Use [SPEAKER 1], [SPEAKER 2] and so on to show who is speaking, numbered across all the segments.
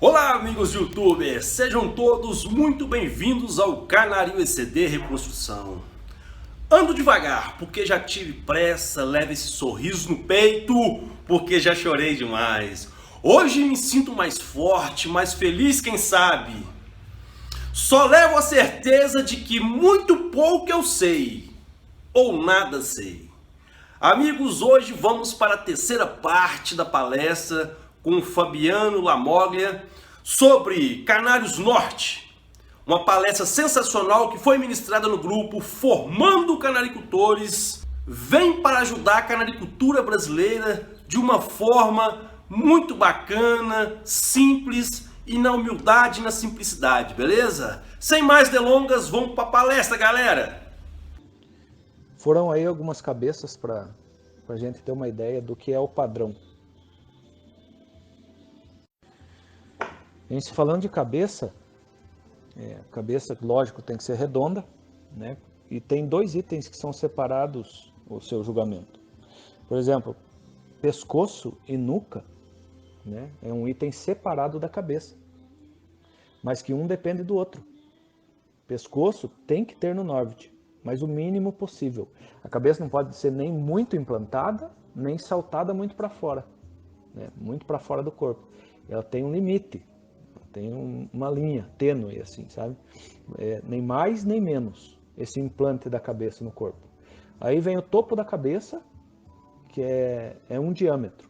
[SPEAKER 1] Olá, amigos youtubers, sejam todos muito bem-vindos ao Canarinho ECD Reconstrução. Ando devagar porque já tive pressa, leve esse sorriso no peito porque já chorei demais. Hoje me sinto mais forte, mais feliz, quem sabe. Só levo a certeza de que muito pouco eu sei, ou nada sei. Amigos, hoje vamos para a terceira parte da palestra com o Fabiano Lamoglia sobre Canários Norte. Uma palestra sensacional que foi ministrada no grupo Formando Canaricultores. Vem para ajudar a canaricultura brasileira de uma forma muito bacana, simples e na humildade e na simplicidade, beleza? Sem mais delongas, vamos para a palestra, galera!
[SPEAKER 2] Foram aí algumas cabeças para a gente ter uma ideia do que é o padrão. Em se falando de cabeça, cabeça, lógico, tem que ser redonda, né? E tem dois itens que são separados o seu julgamento. Por exemplo, pescoço e nuca, né? É um item separado da cabeça, mas que um depende do outro. Pescoço tem que ter no Norvit, mas o mínimo possível. A cabeça não pode ser nem muito implantada, nem saltada muito para fora, né? Muito para fora do corpo. Ela tem um limite, tem uma linha tênue, assim, sabe? Nem mais nem menos esse implante da cabeça no corpo. Aí vem o topo da cabeça, que é um diâmetro.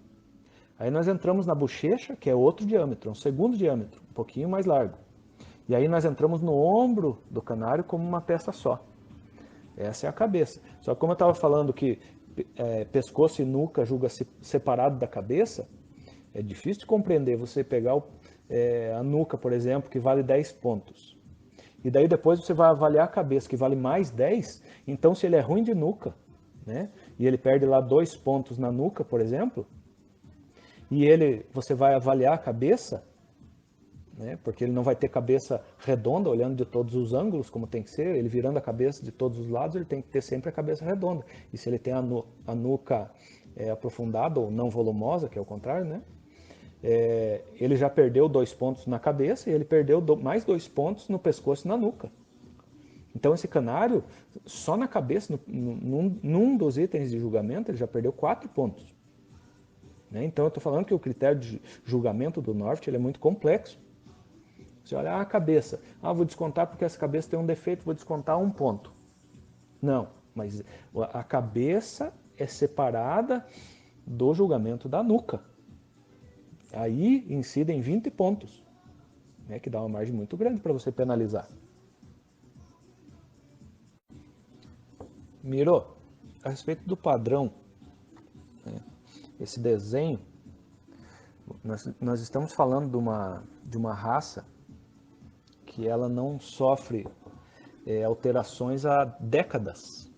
[SPEAKER 2] Aí nós entramos na bochecha, que é outro diâmetro, um segundo diâmetro, um pouquinho mais largo. E aí nós entramos no ombro do canário como uma peça só. Essa é a cabeça. Só que como eu estava falando que pescoço e nuca julga-se separado da cabeça, é difícil de compreender você pegar a nuca, por exemplo, que vale 10 pontos. E daí depois você vai avaliar a cabeça, que vale mais 10. Então se ele é ruim de nuca, né, e ele perde lá 2 pontos na nuca, por exemplo, e você vai avaliar a cabeça, né, porque ele não vai ter cabeça redonda, olhando de todos os ângulos, como tem que ser, ele virando a cabeça de todos os lados, ele tem que ter sempre a cabeça redonda. E se ele tem a nuca aprofundada ou não volumosa, que é o contrário, né, ele já perdeu 2 pontos na cabeça e ele perdeu mais 2 pontos no pescoço e na nuca. Então esse canário, só na cabeça, num dos itens de julgamento, ele já perdeu 4 pontos. Né? Então eu estou falando que o critério de julgamento do Norvit ele é muito complexo. Você olha a cabeça, vou descontar porque essa cabeça tem um defeito, vou descontar 1 ponto. Não, mas a cabeça é separada do julgamento da nuca. Aí incidem 20 pontos, né, que dá uma margem muito grande para você penalizar. Miro, a respeito do padrão, né, esse desenho, nós estamos falando de uma raça que ela não sofre alterações há décadas.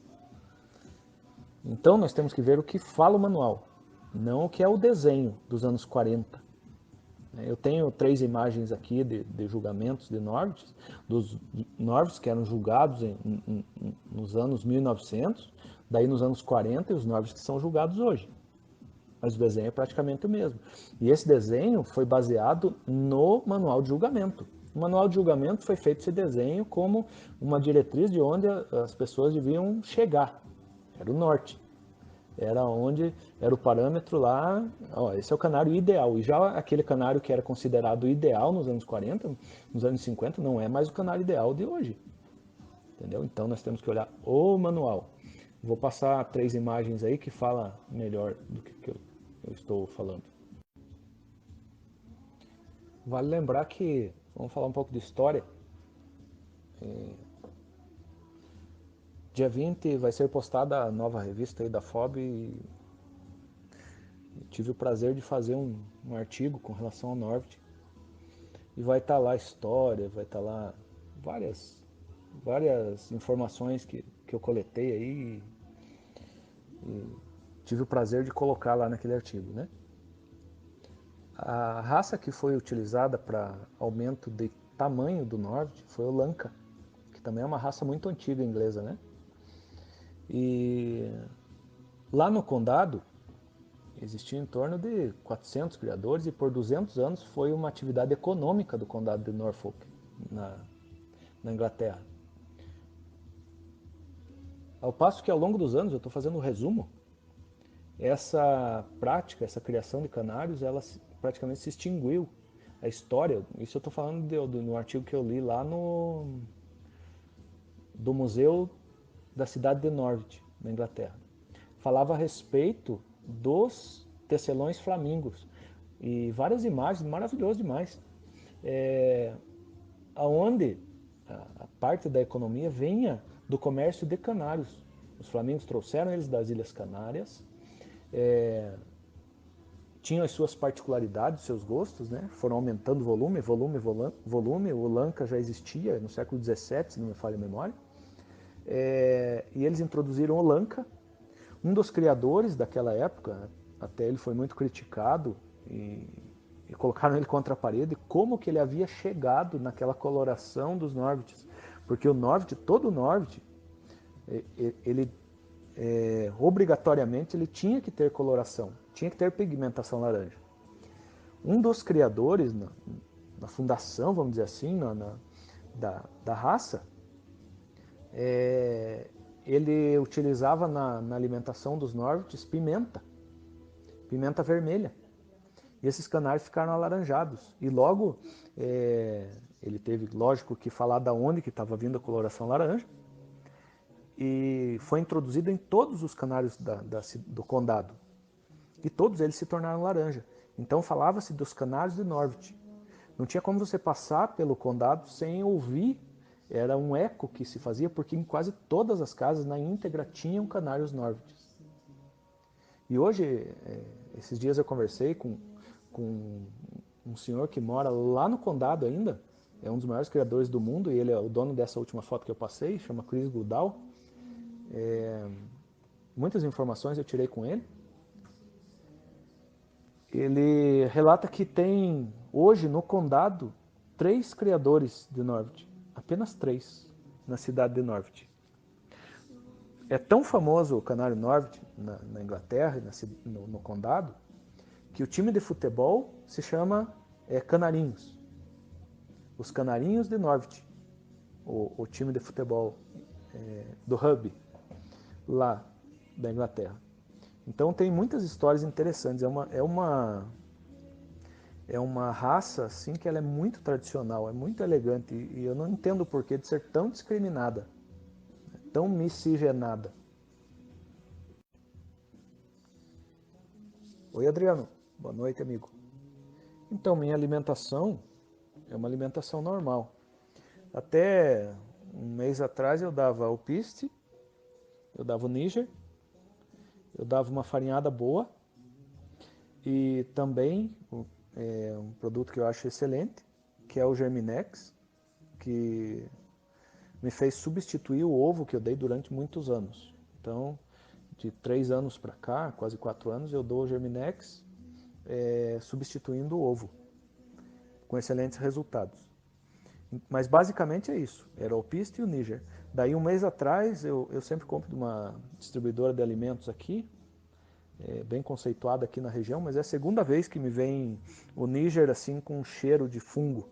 [SPEAKER 2] Então nós temos que ver o que fala o manual, não o que é o desenho dos anos 40. Eu tenho 3 imagens aqui de julgamentos de Norvits, dos Norvits que eram julgados nos anos 1900, daí nos anos 40 e os Norvits que são julgados hoje. Mas o desenho é praticamente o mesmo. E esse desenho foi baseado no manual de julgamento. O manual de julgamento foi feito esse desenho como uma diretriz de onde as pessoas deviam chegar. Era o norte. Era onde era o parâmetro lá, esse é o canário ideal. E já aquele canário que era considerado ideal nos anos 40, nos anos 50, não é mais o canário ideal de hoje. Entendeu? Então nós temos que olhar o manual. Vou passar 3 imagens aí que fala melhor do que eu estou falando. Vale lembrar que, vamos falar um pouco de história, dia 20 vai ser postada a nova revista aí da FOB e tive o prazer de fazer um artigo com relação ao Norvit. E vai estar lá história, vai estar lá várias informações que eu coletei aí e tive o prazer de colocar lá naquele artigo, né? A raça que foi utilizada para aumento de tamanho do Norvit foi o Lanka, que também é uma raça muito antiga inglesa, né? E lá no condado, existiam em torno de 400 criadores e por 200 anos foi uma atividade econômica do condado de Norfolk, na Inglaterra. Ao passo que ao longo dos anos, eu estou fazendo um resumo, essa prática, essa criação de canários, ela praticamente se extinguiu. A história, isso eu estou falando no artigo que eu li lá do Museu da cidade de Norwich, na Inglaterra. Falava a respeito dos tecelões flamingos e várias imagens, maravilhoso demais, aonde a parte da economia venha do comércio de canários. Os flamingos trouxeram eles das Ilhas Canárias, tinham as suas particularidades, seus gostos, né? Foram aumentando volume. O Lanka já existia no século XVII, se não me falha a memória. E eles introduziram o Lanka. Um dos criadores daquela época, até ele foi muito criticado e colocaram ele contra a parede, como que ele havia chegado naquela coloração dos Norwiches. Porque o Norwich, todo o Norwich, ele obrigatoriamente ele tinha que ter coloração, tinha que ter pigmentação laranja. Um dos criadores, na fundação, vamos dizer assim, da raça, ele utilizava na alimentação dos Norwiches pimenta vermelha. E esses canários ficaram alaranjados. E logo ele teve, lógico, que falar da onde que estava vindo a coloração laranja. E foi introduzido em todos os canários do condado. E todos eles se tornaram laranja. Então falava-se dos canários de Norwich. Não tinha como você passar pelo condado sem ouvir, era um eco que se fazia, porque em quase todas as casas, na íntegra, tinham canários Norwich. E hoje, esses dias eu conversei com um senhor que mora lá no condado ainda, é um dos maiores criadores do mundo, e ele é o dono dessa última foto que eu passei, chama Chris Goodall. Muitas informações eu tirei com ele. Ele relata que tem hoje no condado 3 criadores de Norwich, apenas 3 na cidade de Norwich. É tão famoso o canário Norwich na Inglaterra e no condado que o time de futebol se chama Canarinhos. Os Canarinhos de Norwich, o time de futebol do rugby lá da Inglaterra. Então tem muitas histórias interessantes. É uma raça assim que ela é muito tradicional, é muito elegante e eu não entendo o porquê de ser tão discriminada, tão miscigenada. Oi, Adriano. Boa noite, amigo. Então, minha alimentação é uma alimentação normal. Até um mês atrás eu dava alpiste, eu dava o Níger, eu dava uma farinhada boa e também um produto que eu acho excelente, que é o Germinex, que me fez substituir o ovo que eu dei durante muitos anos. Então, de 3 anos para cá, quase 4 anos, eu dou o Germinex substituindo o ovo, com excelentes resultados. Mas basicamente é isso, era o alpiste e o Níger. Daí um mês atrás eu sempre compro de uma distribuidora de alimentos aqui, bem conceituada aqui na região, mas é a segunda vez que me vem o Níger assim com um cheiro de fungo.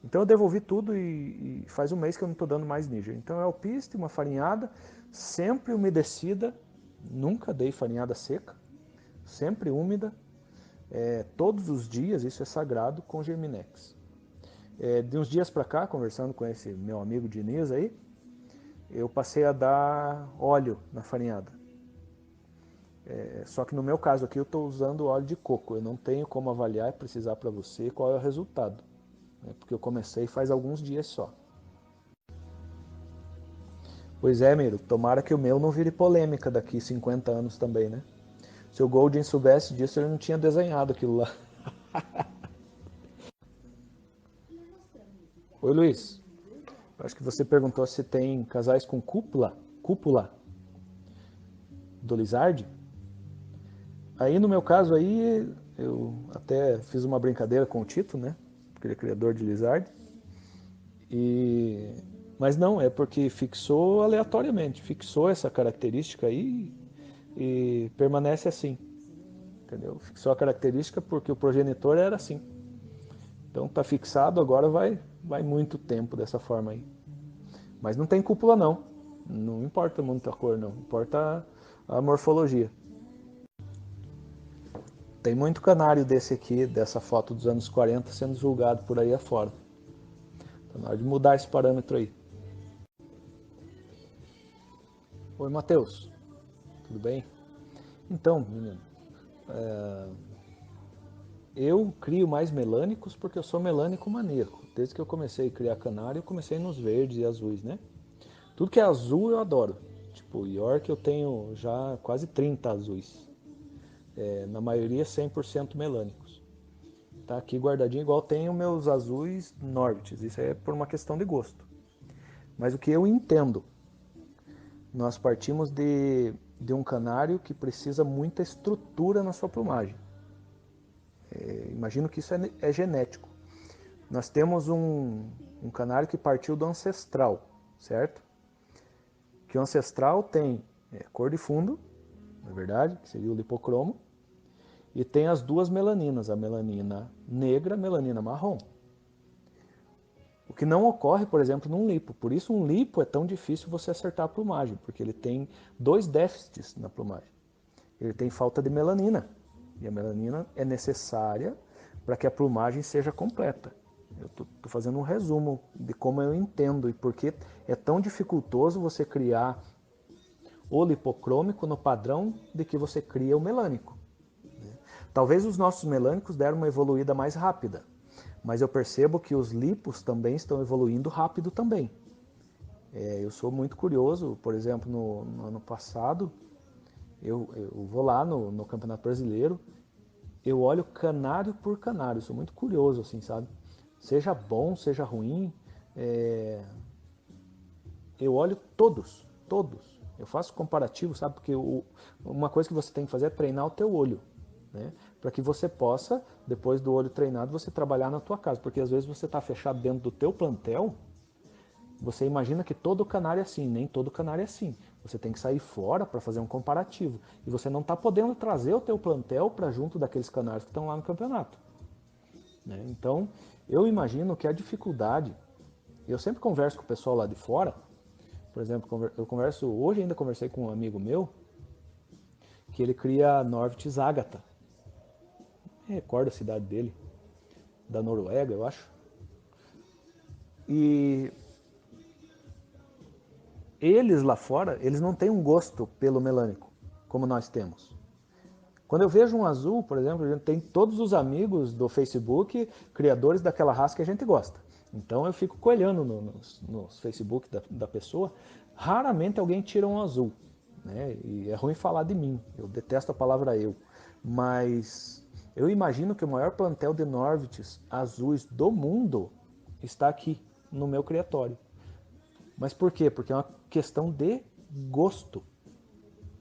[SPEAKER 2] Então eu devolvi tudo e faz um mês que eu não estou dando mais Níger. Então é alpiste, uma farinhada, sempre umedecida, nunca dei farinhada seca, sempre úmida, todos os dias, isso é sagrado, com Germinex. De uns dias para cá, conversando com esse meu amigo Diniz aí, eu passei a dar óleo na farinhada. Só que no meu caso aqui eu estou usando óleo de coco. Eu não tenho como avaliar e precisar para você qual é o resultado. Porque eu comecei faz alguns dias só. Pois é, Miro, tomara que o meu não vire polêmica daqui 50 anos também, né? Se o Goldin soubesse disso, ele não tinha desenhado aquilo lá. Oi, Luiz. Acho que você perguntou se tem casais com cúpula do Lizard. Aí no meu caso aí, eu até fiz uma brincadeira com o Tito, né? Porque ele é criador de Lizard. Mas não, é porque fixou aleatoriamente, fixou essa característica aí e permanece assim. entendeu? Fixou a característica porque o progenitor era assim. Então está fixado, agora vai muito tempo dessa forma aí. Mas não tem cúpula não. Não importa muito a cor não, importa a morfologia. Tem muito canário desse aqui, dessa foto dos anos 40 sendo julgado por aí afora. Tá na hora de mudar esse parâmetro aí. Oi, Matheus. Tudo bem? Então, menino, eu crio mais melânicos porque eu sou melânico maníaco. Desde que eu comecei a criar canário, eu comecei nos verdes e azuis, né? Tudo que é azul eu adoro. Tipo, York eu tenho já quase 30 azuis. Na maioria 100% melânicos. Tá aqui guardadinho igual tenho meus azuis Norvites. Isso é por uma questão de gosto. Mas o que eu entendo, nós partimos de um canário que precisa muita estrutura na sua plumagem. Imagino que isso é genético. Nós temos um canário que partiu do ancestral, certo? Que o ancestral tem cor de fundo, na verdade, que seria o lipocromo, e tem as duas melaninas, a melanina negra e a melanina marrom. O que não ocorre, por exemplo, num lipo. Por isso um lipo é tão difícil você acertar a plumagem, porque ele tem dois déficits na plumagem. Ele tem falta de melanina, e a melanina é necessária para que a plumagem seja completa. Eu estou fazendo um resumo de como eu entendo e por que é tão dificultoso você criar o lipocrômico no padrão de que você cria o melânico. Talvez os nossos melânicos deram uma evoluída mais rápida, mas eu percebo que os lipos também estão evoluindo rápido também. Eu sou muito curioso, por exemplo, no ano passado, eu vou lá no Campeonato Brasileiro, eu olho canário por canário, sou muito curioso, assim, sabe? Seja bom, seja ruim, eu olho todos. Eu faço comparativo, sabe? Porque uma coisa que você tem que fazer é treinar o teu olho, né? Para que você possa, depois do olho treinado, você trabalhar na tua casa. Porque às vezes você está fechado dentro do teu plantel, você imagina que todo canário é assim, nem todo canário é assim. Você tem que sair fora para fazer um comparativo. E você não está podendo trazer o teu plantel para junto daqueles canários que estão lá no campeonato. Né? Então, eu imagino que a dificuldade, eu sempre converso com o pessoal lá de fora, por exemplo, hoje ainda conversei com um amigo meu, que ele cria Norvites Ágata. Eu recordo a cidade dele, da Noruega, eu acho. E eles lá fora, eles não têm um gosto pelo melânico, como nós temos. Quando eu vejo um azul, por exemplo, a gente tem todos os amigos do Facebook, criadores daquela raça que a gente gosta. Então eu fico coelhando nos Facebook da pessoa, raramente alguém tira um azul. Né? E é ruim falar de mim, eu detesto a palavra eu. Mas eu imagino que o maior plantel de Norvites azuis do mundo está aqui, no meu criatório. Mas por quê? Porque é uma questão de gosto.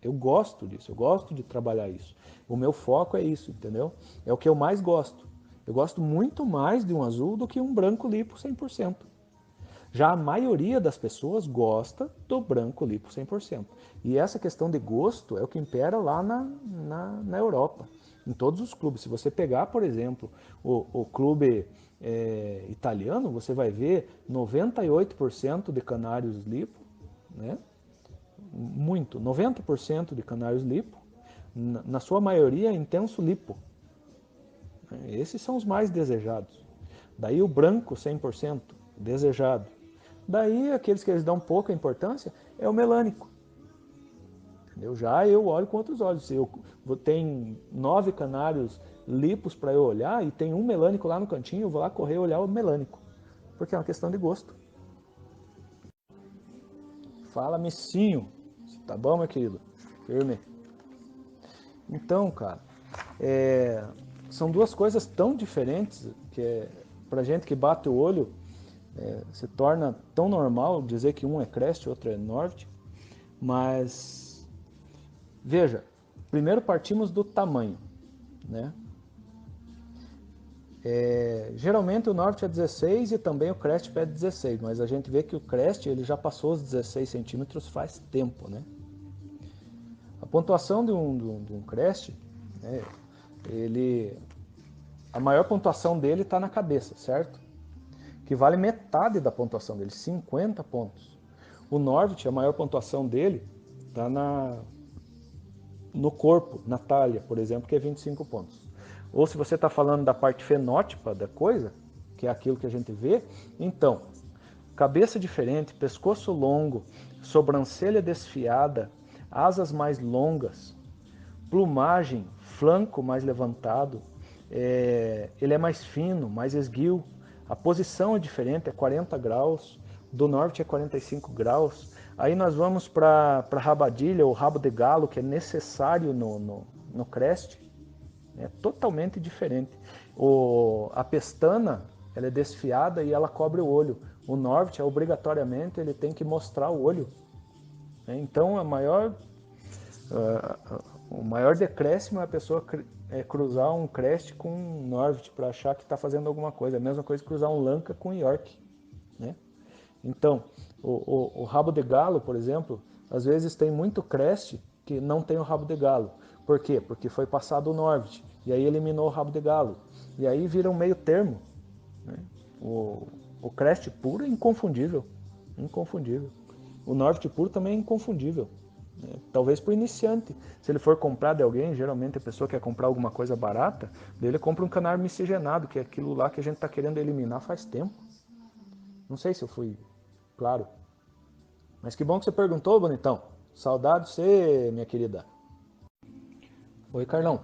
[SPEAKER 2] Eu gosto disso, eu gosto de trabalhar isso. O meu foco é isso, entendeu? É o que eu mais gosto. Eu gosto muito mais de um azul do que um branco lipo 100%. Já a maioria das pessoas gosta do branco lipo 100%. E essa questão de gosto é o que impera lá na Europa, em todos os clubes. Se você pegar, por exemplo, o clube italiano, você vai ver 98% de canários lipo, né? Muito, 90% de canários lipo, na sua maioria intenso lipo. Esses são os mais desejados. Daí o branco 100% desejado. Daí aqueles que eles dão pouca importância é o melânico. Entendeu? Já eu olho com outros olhos. Se eu tenho 9 canários lipos para eu olhar e tem um melânico lá no cantinho, eu vou lá correr olhar o melânico. Porque é uma questão de gosto. Fala, Missinho. Tá bom, meu querido? Firme. Então, cara, são duas coisas tão diferentes que pra gente que bate o olho se torna tão normal dizer que um é Crest e outro é Norte. Mas, veja, primeiro partimos do tamanho, né? Geralmente o Norte é 16 e também o Crest pede 16, mas a gente vê que o Crest ele já passou os 16 centímetros faz tempo, né? A pontuação de um Crest, né, a maior pontuação dele está na cabeça, certo? Que vale metade da pontuação dele, 50 pontos. O Norvit, a maior pontuação dele está no corpo, na talha, por exemplo, que é 25 pontos. Ou se você está falando da parte fenótipa da coisa, que é aquilo que a gente vê, então, cabeça diferente, pescoço longo, sobrancelha desfiada, asas mais longas, plumagem, flanco mais levantado, ele é mais fino, mais esguio, a posição é diferente, é 40 graus, do norte é 45 graus. Aí nós vamos para a rabadilha, ou rabo de galo, que é necessário no crest, é totalmente diferente. A pestana, ela é desfiada e ela cobre o olho. O norte, obrigatoriamente, ele tem que mostrar o olho. Então, o maior decréscimo é a pessoa cruzar um crest com um norte para achar que está fazendo alguma coisa. É a mesma coisa que cruzar um lanka com um york, né? Então, o rabo de galo, por exemplo, às vezes tem muito crest que não tem o rabo de galo. Por quê? Porque foi passado o norte e aí eliminou o rabo de galo. E aí vira um meio termo, né? O crest puro é inconfundível. Inconfundível. O norte puro também é inconfundível. Talvez para o iniciante. Se ele for comprar de alguém, geralmente a pessoa quer comprar alguma coisa barata, daí ele compra um canário miscigenado, que é aquilo lá que a gente está querendo eliminar faz tempo. Não sei se eu fui claro. Mas que bom que você perguntou, bonitão. Saudade de você, minha querida. Oi, Carlão.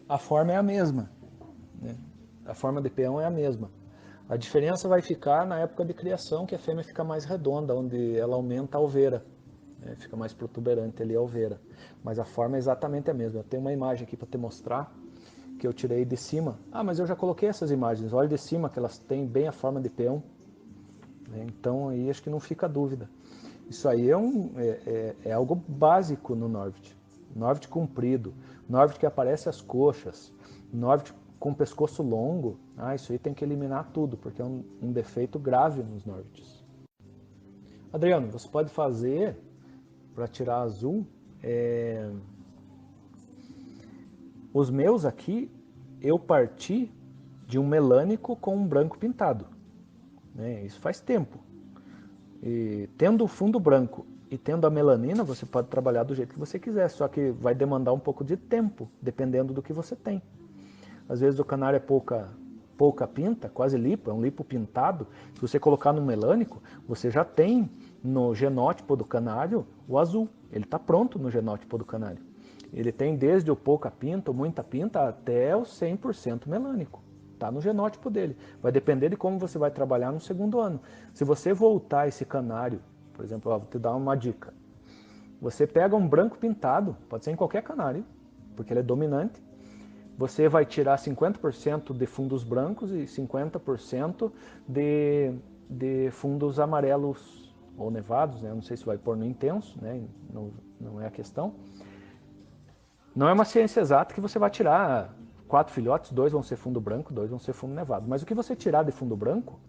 [SPEAKER 2] A forma é a mesma, né? A forma de peão é a mesma. A diferença vai ficar na época de criação, que a fêmea fica mais redonda, onde ela aumenta a alveira, né? Fica mais protuberante ali a alveira. Mas a forma é exatamente a mesma. Eu tenho uma imagem aqui para te mostrar, que eu tirei de cima. Ah, mas eu já coloquei essas imagens. Olha de cima que elas têm bem a forma de peão. Então aí acho que não fica dúvida. Isso aí é algo básico no Norvit. Norvit comprido, Norvit que aparece as coxas, Norvit com pescoço longo. Isso aí tem que eliminar tudo, porque é um defeito grave nos Norvits. Adriano, você pode fazer, para tirar azul, os meus aqui, eu parti de um melânico com um branco pintado. Isso faz tempo. E tendo o fundo branco e tendo a melanina, você pode trabalhar do jeito que você quiser, só que vai demandar um pouco de tempo, dependendo do que você tem. Às vezes o canário é pouca pinta, quase lipo, é um lipo pintado. Se você colocar no melânico, você já tem no genótipo do canário o azul. Ele está pronto no genótipo do canário. Ele tem desde o pouca pinta, ou muita pinta, até o 100% melânico. Está no genótipo dele. Vai depender de como você vai trabalhar no segundo ano. Se você voltar esse canário, por exemplo, vou te dar uma dica. Você pega um branco pintado, pode ser em qualquer canário, porque ele é dominante. Você vai tirar 50% de fundos brancos e 50% de fundos amarelos ou nevados, né? Eu não sei se vai pôr no intenso, né? Não é a questão. Não é uma ciência exata que você vai tirar 4 filhotes, 2 vão ser fundo branco, 2 vão ser fundo nevado. Mas o que você tirar de fundo branco,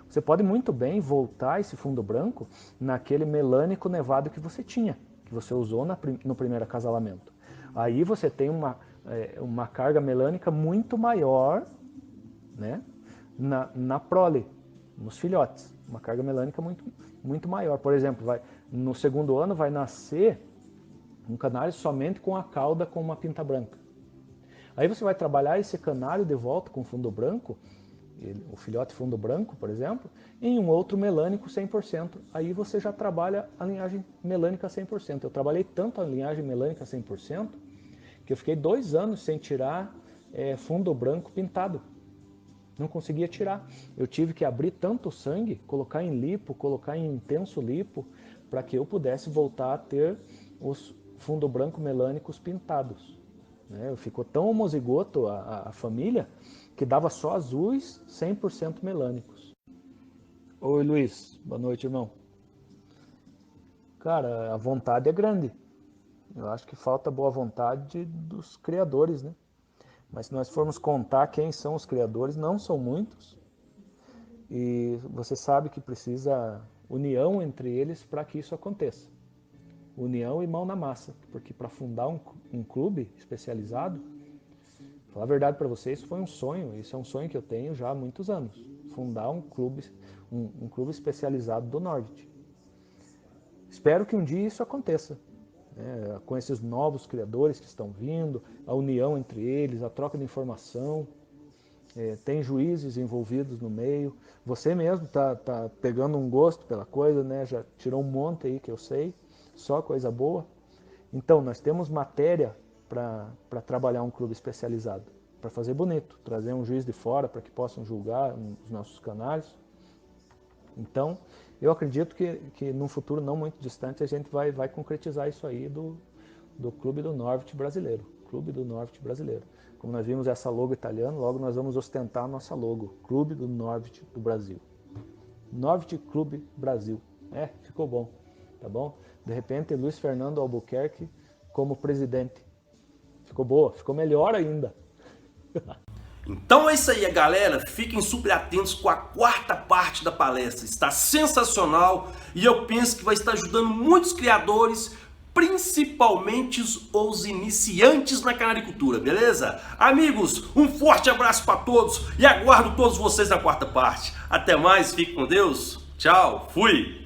[SPEAKER 2] você pode muito bem voltar esse fundo branco naquele melânico nevado que você tinha, que você usou no primeiro acasalamento. Aí você tem uma carga melânica muito maior, né, na prole, nos filhotes. Uma carga melânica muito maior. Por exemplo, no segundo ano vai nascer um canário somente com a cauda com uma pinta branca. Aí você vai trabalhar esse canário de volta com fundo branco, o filhote fundo branco, por exemplo, em um outro melânico 100%. Aí você já trabalha a linhagem melânica 100%. Eu trabalhei tanto a linhagem melânica 100% que eu fiquei 2 anos sem tirar fundo branco pintado. Não conseguia tirar. Eu tive que abrir tanto sangue, colocar em lipo, colocar em intenso lipo, para que eu pudesse voltar a ter os fundo branco melânicos pintados. Ficou tão homozigoto a família que dava só azuis 100% melânicos. Oi, Luiz. Boa noite, irmão. Cara, a vontade é grande. Eu acho que falta boa vontade dos criadores, né? Mas se nós formos contar quem são os criadores, não são muitos. E você sabe que precisa união entre eles para que isso aconteça. União e mão na massa. Porque para fundar um clube especializado, Falar a verdade para vocês, isso foi um sonho, isso é um sonho que eu tenho já há muitos anos. Fundar um clube especializado do Norvit. Espero que um dia isso aconteça, né? Com esses novos criadores que estão vindo, a união entre eles, a troca de informação, tem juízes envolvidos no meio. Você mesmo tá pegando um gosto pela coisa, né? Já tirou um monte aí que eu sei, só coisa boa. Então, nós temos matéria para trabalhar um clube especializado, para fazer bonito, trazer um juiz de fora para que possam julgar os nossos canários. Então, eu acredito que num futuro não muito distante a gente vai concretizar isso aí do Clube do Norvit brasileiro. Clube do Norvit brasileiro. Como nós vimos essa logo italiana, logo nós vamos ostentar a nossa logo. Clube do Norvit do Brasil. Norvit Clube Brasil. Ficou bom, tá bom? De repente, Luiz Fernando Albuquerque como presidente. Ficou boa, ficou melhor ainda.
[SPEAKER 1] Então é isso aí, galera. Fiquem super atentos com a quarta parte da palestra. Está sensacional e eu penso que vai estar ajudando muitos criadores, principalmente os iniciantes na canaricultura, beleza? Amigos, um forte abraço para todos e aguardo todos vocês na quarta parte. Até mais, fique com Deus. Tchau, fui!